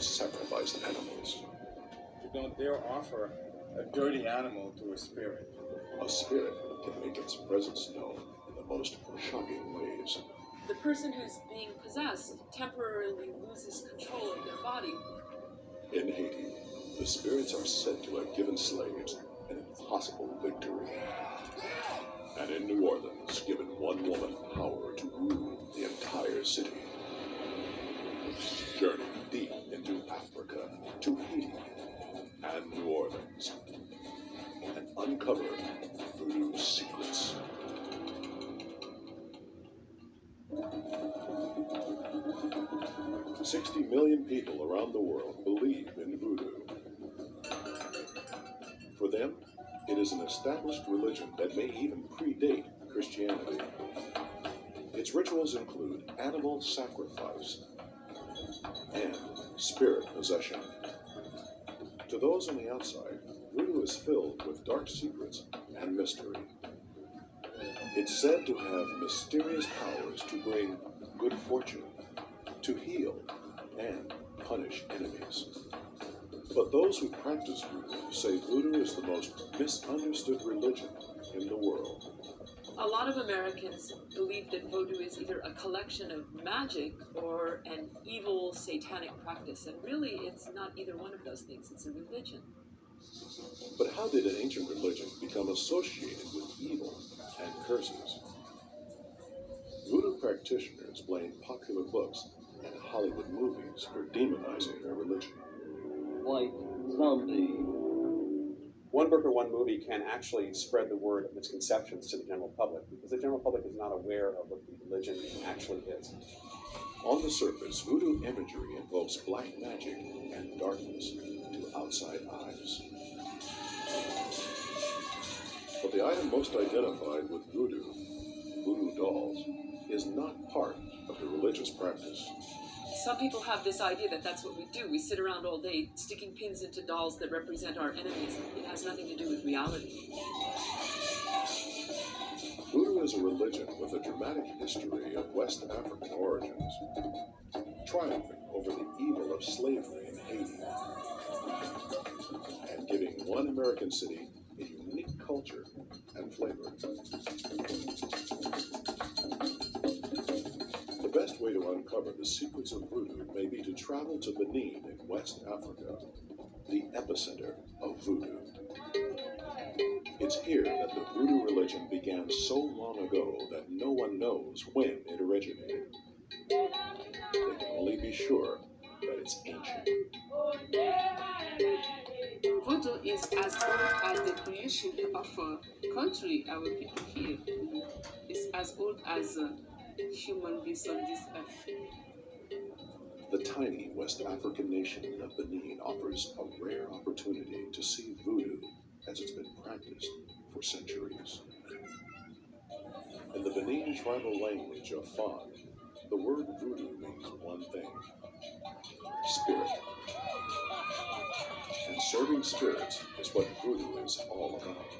sacrificed animals. You don't dare offer a dirty animal to a spirit. A spirit can make its presence known in the most shocking ways. The person who's being possessed temporarily loses control of their body. In Haiti, the spirits are said to have given slaves an impossible victory. And in New Orleans, given one woman power to rule the entire city. Journey deep into Africa, to Haiti and New Orleans, and uncover Voodoo's secrets. $60 million people around the world believe in Voodoo. For them, it is an established religion that may even predate Christianity. Its rituals include animal sacrifice and spirit possession. To those on the outside, Voodoo is filled with dark secrets and mystery. It's said to have mysterious powers to bring good fortune, to heal, and punish enemies. But those who practice Voodoo say Voodoo is the most misunderstood religion in the world. A lot of Americans believe that Voodoo is either a collection of magic or an evil satanic practice, and really it's not either one of those things, it's a religion. But how did an ancient religion become associated with evil and curses? Voodoo practitioners blame popular books and Hollywood movies for demonizing their religion. Like zombie. One book or one movie can actually spread the word of misconceptions to the general public, because the general public is not aware of what the religion actually is. On the surface, Voodoo imagery invokes black magic and darkness to outside eyes. But the item most identified with Voodoo, Voodoo dolls, is not part of the religious practice. Some people have this idea that that's what we do. We sit around all day sticking pins into dolls that represent our enemies. It has nothing to do with reality. Voodoo is a religion with a dramatic history of West African origins, triumphing over the evil of slavery in Haiti, and giving one American city a unique culture and flavor. The best way to uncover the secrets of Voodoo may be to travel to Benin in West Africa, the epicenter of Voodoo. It's here that the Voodoo religion began so long ago that no one knows when it originated. They can only be sure that it's ancient. Voodoo is as old as the creation of a country, our people here. It's as old as human beings on this earth. The tiny West African nation of Benin offers a rare opportunity to see Voodoo as it's been practiced for centuries. In the Benin tribal language of Fon, the word Voodoo means one thing: spirit. And serving spirits is what Voodoo is all about.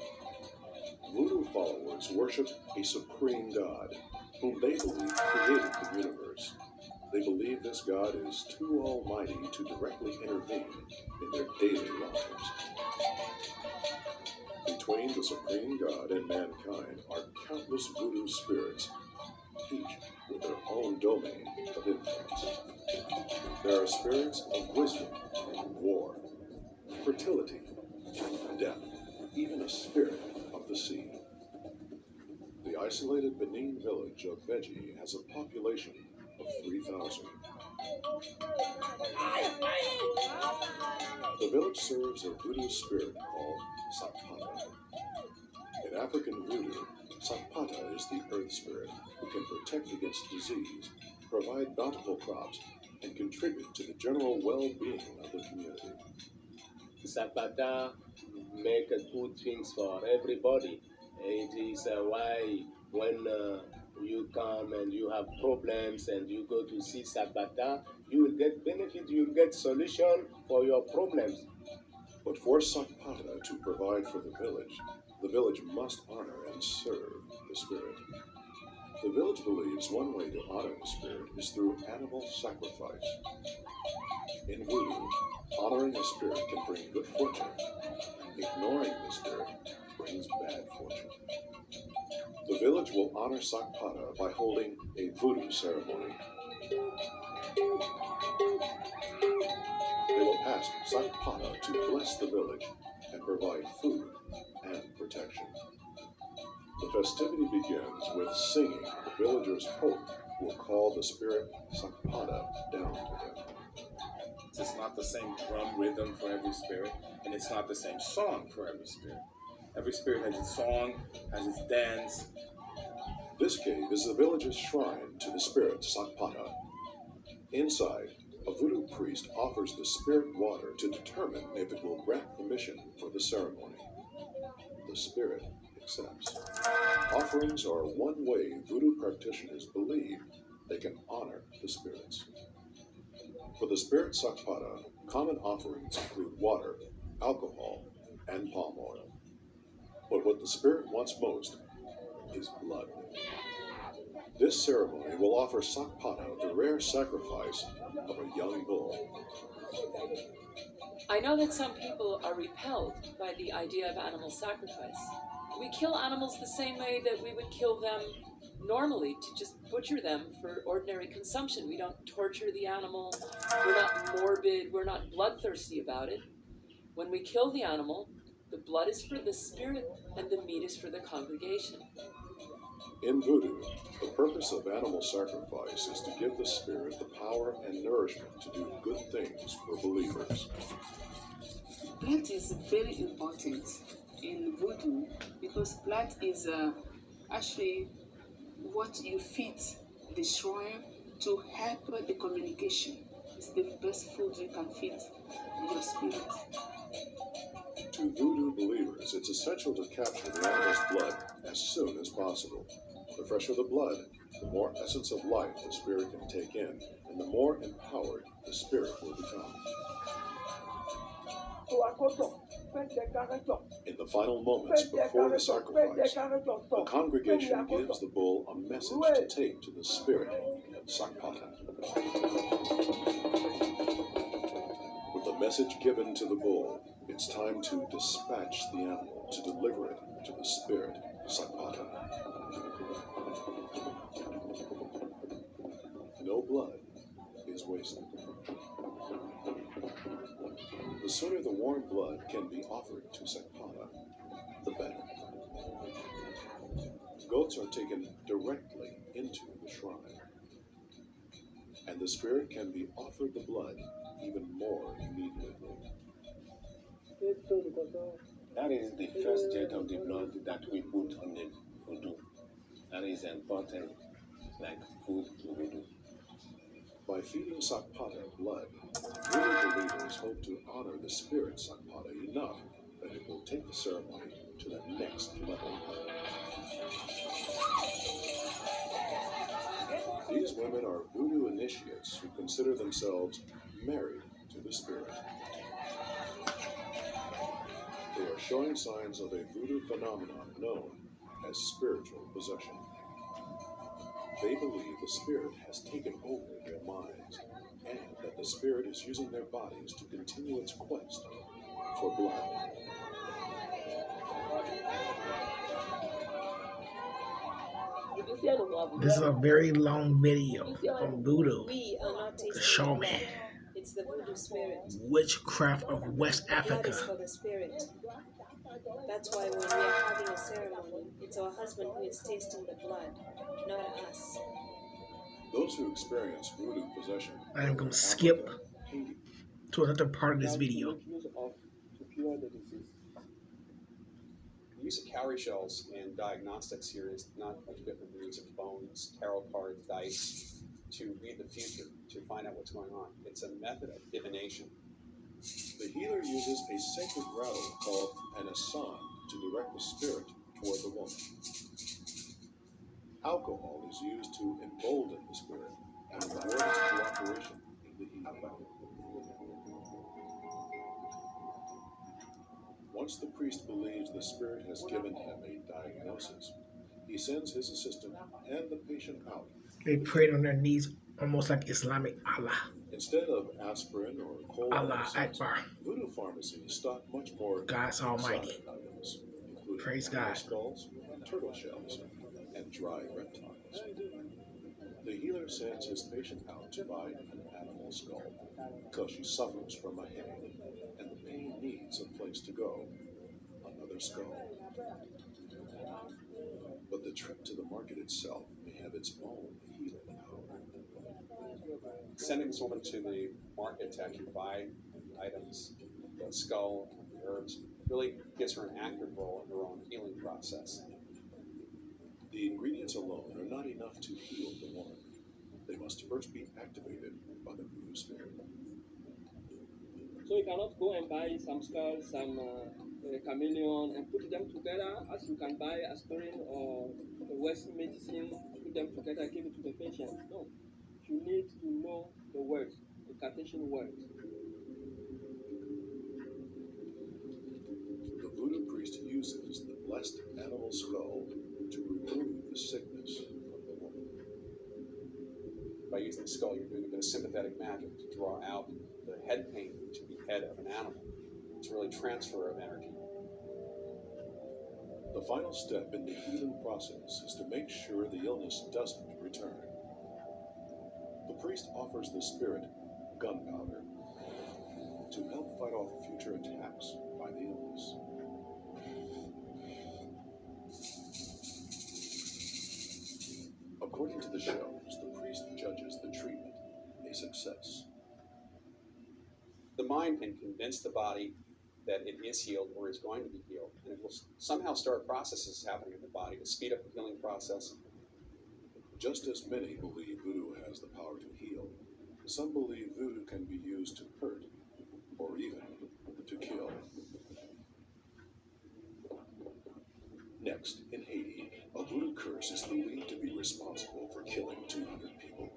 Voodoo followers worship a supreme god whom they believe created the universe. They believe this god is too almighty to directly intervene in their daily lives. Between the supreme god and mankind are countless Voodoo spirits, each with their own domain of influence. There are spirits of wisdom and war, fertility, death, even a spirit of the sea. The isolated Benin village of Beji has a population of 3,000. The village serves a Voodoo spirit called Sapata. In African Voodoo, Sapata is the earth spirit who can protect against disease, provide bountiful crops, and contribute to the general well-being of the community. Zapata make good things for everybody. It is why when you come and you have problems and you go to see Zapata, you will get benefit, you will get solution for your problems. But for Zapata to provide for the village must honor and serve the spirit. The village believes one way to honor the spirit is through animal sacrifice. In voodoo, honoring a spirit can bring good fortune. Ignoring the spirit brings bad fortune. The village will honor Sakpata by holding a voodoo ceremony. They will ask Sakpata to bless the village and provide food and protection. The festivity begins with singing. The villagers hope will call the spirit Sakpata down to them. It's not the same drum rhythm for every spirit, and it's not the same song for every spirit. Every spirit has its song, has its dance. This cave is the village's shrine to the spirit Sakpata. Inside, a voodoo priest offers the spirit water to determine if it will grant permission for the ceremony. The spirit accepts. Offerings are one way voodoo practitioners believe they can honor the spirits. For the spirit Sakpata, common offerings include water, alcohol, and palm oil. But what the spirit wants most is blood. This ceremony will offer Sakpata the rare sacrifice of a young bull. I know that some people are repelled by the idea of animal sacrifice. We kill animals the same way that we would kill them normally, to just butcher them for ordinary consumption. We don't torture the animal, we're not morbid, we're not bloodthirsty about it. When we kill the animal, the blood is for the spirit and the meat is for the congregation. In voodoo, the purpose of animal sacrifice is to give the spirit the power and nourishment to do good things for believers. Blood is very important in voodoo because blood is actually what you feed the shrine to help the communication. It's the best food you can feed your spirit. To voodoo believers, it's essential to capture the animal's blood as soon as possible. The fresher the blood, the more essence of life the spirit can take in, and the more empowered the spirit will become. In the final moments before the sacrifice, the congregation gives the bull a message to take to the spirit, Sakpata. With the message given to the bull, it's time to dispatch the animal to deliver it to the spirit, Sakpata. No blood is wasted. The sooner the warm blood can be offered to Sakpata, the better. Goats are taken directly into the shrine, and the spirit can be offered the blood even more immediately. That is the first jet of the blood that we put on the voodoo. That is important, like food to voodoo. By feeding Sakpata blood, voodoo believers hope to honor the spirit Sakpata enough that it will take the ceremony to the next level. These women are voodoo initiates who consider themselves married to the spirit. They are showing signs of a voodoo phenomenon known as spiritual possession. They believe the spirit has taken over their minds, and that the spirit is using their bodies to continue its quest for blood. This is a very long video on Voodoo, We are not the tasting shaman, blood. It's the voodoo spirit. witchcraft of West Blood is Africa. for the spirit. That's why when we are having a ceremony, it's our husband who is tasting the blood, not us. Those who experience voodoo possession I'm in going to Africa, skip Haiti, to another part of this video. To cure the disease. The use of cowrie shells in diagnostics here is not much different than the use of bones, tarot cards, dice, to read the future, to find out what's going on. It's a method of divination. the healer uses a sacred rattle called an asan to direct the spirit toward the woman. Alcohol is used to embolden the spirit and reward its cooperation in the healing. Once the priest believes the spirit has given him a diagnosis, he sends his assistant and the patient out. They prayed on their knees, almost like Islamic Allah. Instead of aspirin or whole Allah episodes, Akbar. voodoo pharmacies stock much more God's almighty. exotic items, including Praise animal God. skulls, turtle shells, and dry reptiles. The healer sends his patient out to buy an animal skull because she suffers from a headache and the pain needs a place to go, another skull. But the trip to the market itself may have its own healing power. Sending this woman to the market to actually buy items, the skull and the herbs, really gives her an active role in her own healing process. The ingredients alone are not enough to heal the woman. They must first be activated by the voodoo spirit. So you cannot go and buy some skulls, some chameleon, and put them together as you can buy aspirin or Western medicine, put them together, give it to the patient. No. You need to know the words, the incantation words. The voodoo priest uses the blessed animal skull to remove the sickness from the woman. By using the skull, you're doing a bit of sympathetic magic to draw out the head pain to the head of an animal. It's really transfer of energy. The final step in the healing process is to make sure the illness doesn't return. The priest offers the spirit gunpowder to help fight off future attacks by the illness. According to the shows, the priest judges the treatment a success. The mind can convince the body that it is healed or is going to be healed, and it will somehow start processes happening in the body to speed up the healing process. Just as many believe voodoo has the power to heal, some believe voodoo can be used to hurt or even to kill. Next, in Haiti, a voodoo curse is believed to be responsible for killing 200 people.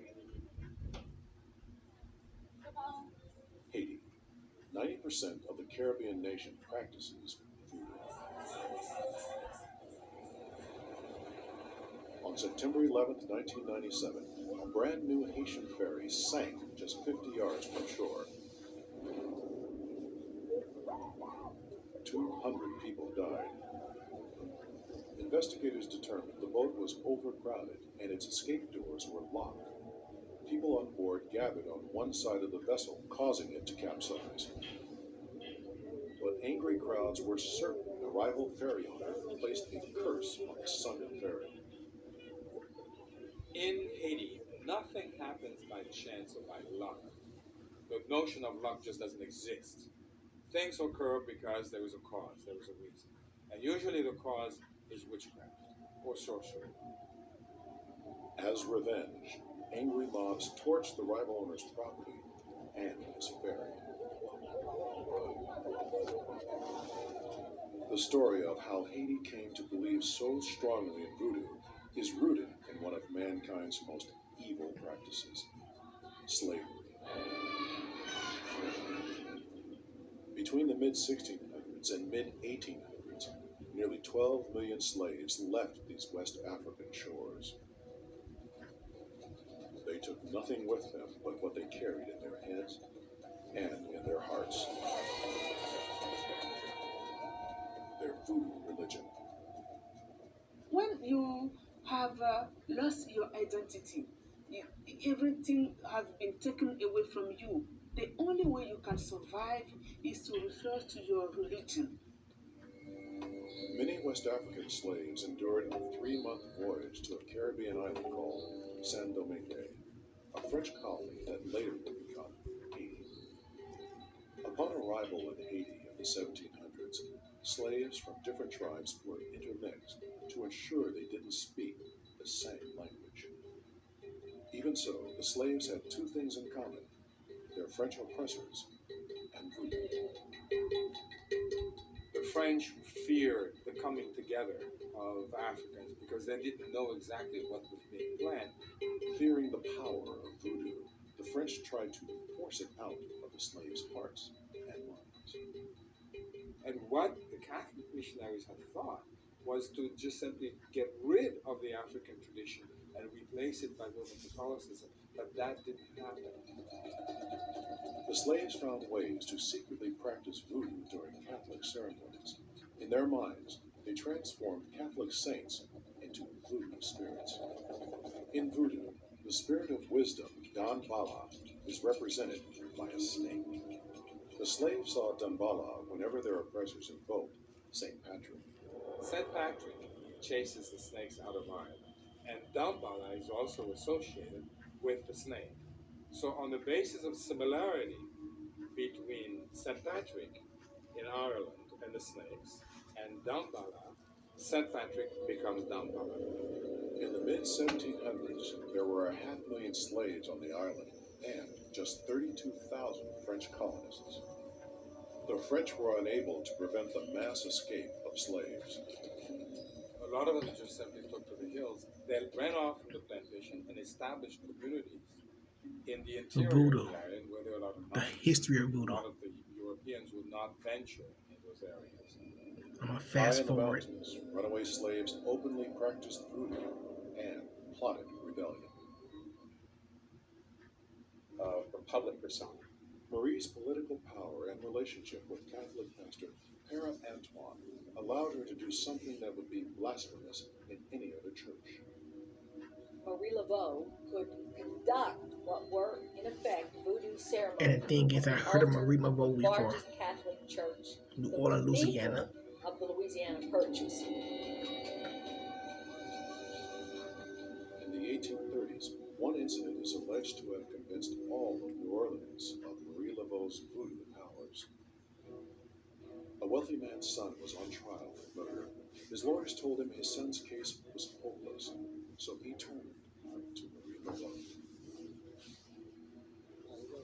Haiti. 90% of the Caribbean nation practices voodoo. On September 11, 1997, a brand new Haitian ferry sank just 50 yards from shore. 200 people died. Investigators determined the boat was overcrowded and its escape doors were locked. People on board gathered on one side of the vessel, causing it to capsize. But angry crowds were certain a rival ferry owner placed a curse on the sunken ferry. In Haiti, nothing happens by chance or by luck. The notion of luck just doesn't exist. Things occur because there is a cause, there is a reason. And usually the cause is witchcraft or sorcery. As revenge, angry mobs torched the rival owner's property and his ferry. The story of how Haiti came to believe so strongly in voodoo is rooted in one of mankind's most evil practices, slavery. Between the mid-1600s and mid-1800s, nearly 12 million slaves left these West African shores. They took nothing with them but what they carried in their heads and in their hearts. Their voodoo religion. When you have lost your identity, everything has been taken away from you. The only way you can survive is to refer to your religion. Many West African slaves endured a 3-month voyage to a Caribbean island called Saint Domingue, a French colony that later would become Haiti. Upon arrival in Haiti in the 1700s, slaves from different tribes were intermixed to ensure they didn't speak the same language. Even so, the slaves had two things in common: their French oppressors and voodoo. The French feared the coming together of Africans because they didn't know exactly what was being planned. Fearing the power of voodoo, the French tried to force it out of the slaves' hearts and minds. And what the Catholic missionaries had thought was to just simply get rid of the African tradition and replace it by Roman Catholicism. But that didn't happen. The slaves found ways to secretly practice voodoo during Catholic ceremonies. In their minds, they transformed Catholic saints into voodoo spirits. In voodoo, the spirit of wisdom, Dambala, is represented by a snake. The slaves saw Dambala whenever their oppressors invoked St. Patrick. St. Patrick chases the snakes out of Ireland, and Dambala is also associated with the snake. So, on the basis of similarity between St. Patrick in Ireland and the snakes and Dambala, St. Patrick becomes Dambala. In the mid-1700s, there were 500,000 slaves on the island and just 32,000 French colonists. The French were unable to prevent the mass escape of slaves. A lot of them just simply took to the hills. They ran off from the plantation and established communities in the interior Voodoo. of the island where there were a lot of The mines. history of A voodoo. lot of the Europeans would not venture in those areas. I'm gonna High fast in the forward. mountains, runaway slaves openly practiced voodoo and plotted rebellion. Republic persona. Marie's political power and relationship with Catholic pastor Père Antoine allowed her to do something that would be blasphemous in any other church. Marie Laveau could conduct what were, in effect, voodoo ceremonies. And the thing is, I heard of Marie Laveau before. Largest Catholic church, New the Orleans, cathedral Louisiana. of the Louisiana Purchase. In the 1830s, one incident is alleged to have convinced all of New Orleans of Marie Laveau's voodoo powers. A wealthy man's son was on trial for murder. His lawyers told him his son's case was hopeless, so he turned to Marie Laveau.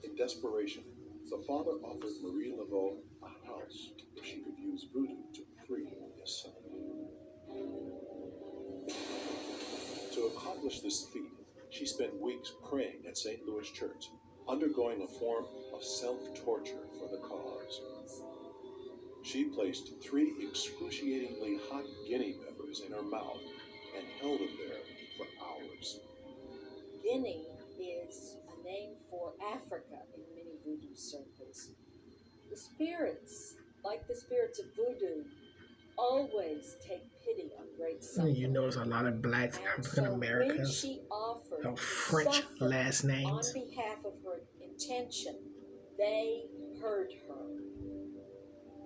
In desperation, the father offered Marie Laveau a house where she could use voodoo to free his son. To accomplish this feat, she spent weeks praying at St. Louis Church, undergoing a form of self-torture for the cause. She placed 3 excruciatingly hot guinea peppers in her mouth and held them there for hours. Guinea is a name for Africa in many voodoo circles. The spirits, like the spirits of voodoo, always take pity on great suffering. You notice a lot of blacks, And African so when Americans, she offered have to French suffer last on names. behalf of her intention, they heard her.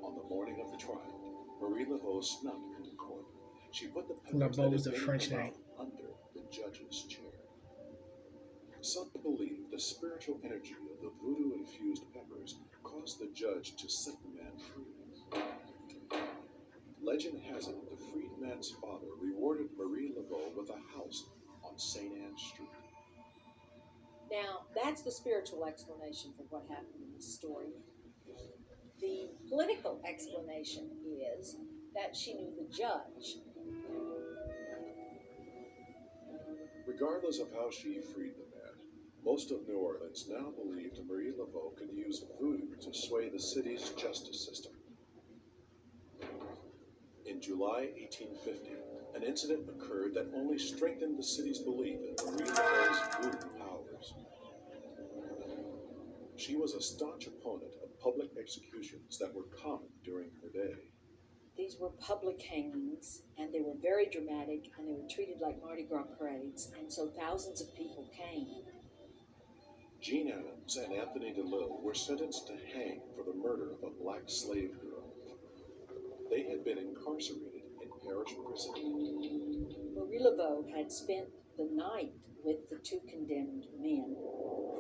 On the morning of the trial, Marie Laveau snuck into court. She put the peppers Laveau that is had the been in French her name. mouth under the judge's chair. Some believe the spiritual energy of the voodoo-infused peppers caused the judge to set the man free. Legend has it the freed man's father rewarded Marie Laveau with a house on St. Anne Street. Now, that's the spiritual explanation for what happened in this story. The political explanation is that she knew the judge. Regardless of how she freed the man, most of New Orleans now believed Marie Laveau could use voodoo to sway the city's justice system. In July 1850, an incident occurred that only strengthened the city's belief in Marie Laveau's voodoo powers. She was a staunch opponent of public executions that were common during her day. These were public hangings, and they were very dramatic, and they were treated like Mardi Gras parades, and so thousands of people came. Jean Adams and Anthony DeLille were sentenced to hang for the murder of a black slave girl. They had been incarcerated in parish prison. Marie Laveau had spent the night with the 2 condemned men,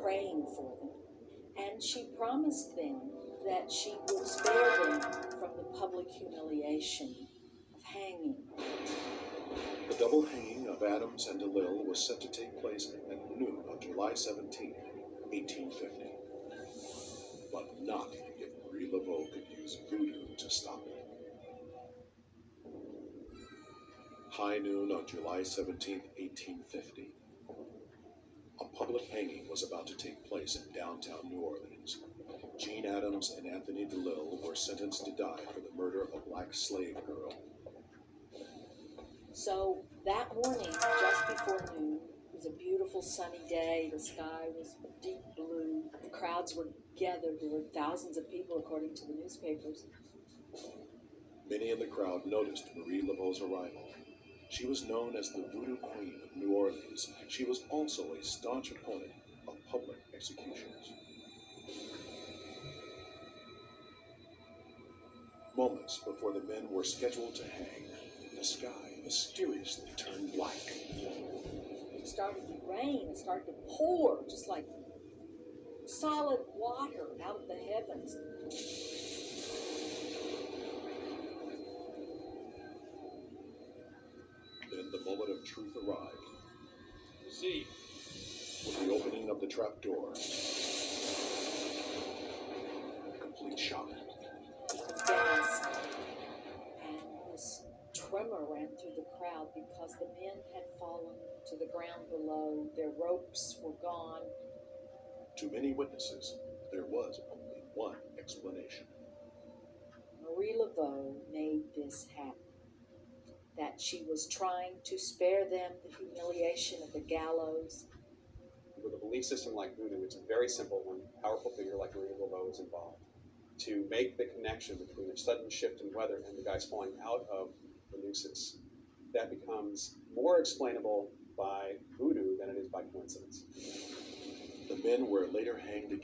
praying for them, and she promised them that she would spare them from the public humiliation of hanging. The double hanging of Adams and DeLille was set to take place at noon on July 17, 1850. But not if Marie Laveau could use voodoo to stop it. High noon on July 17, 1850. A public hanging was about to take place in downtown New Orleans. Jean Adams and Anthony DeLille were sentenced to die for the murder of a black slave girl. So that morning, just before noon, was a beautiful sunny day. The sky was deep blue. The crowds were gathered. There were thousands of people, according to the newspapers. Many in the crowd noticed Marie Laveau's arrival. She was known as the Voodoo Queen of New Orleans. She was also a staunch opponent of public executions. Moments before the men were scheduled to hang, the sky mysteriously turned black. It started to rain. It started to pour, just like solid water out of the heavens. Then the moment of truth arrived. See, With the opening of the trap door, complete shock. Gasp. And this tremor ran through the crowd because the men had fallen to the ground below. Their ropes were gone. To many witnesses, there was only one explanation. Marie Laveau made this happen. That she was trying to spare them the humiliation of the gallows. With a belief system like Voodoo, it's very simple when a powerful figure like Marie Laveau is involved to make the connection between a sudden shift in weather and the guys falling out of the nooses. That becomes more explainable by Voodoo than it is by coincidence. The men were later hanged again.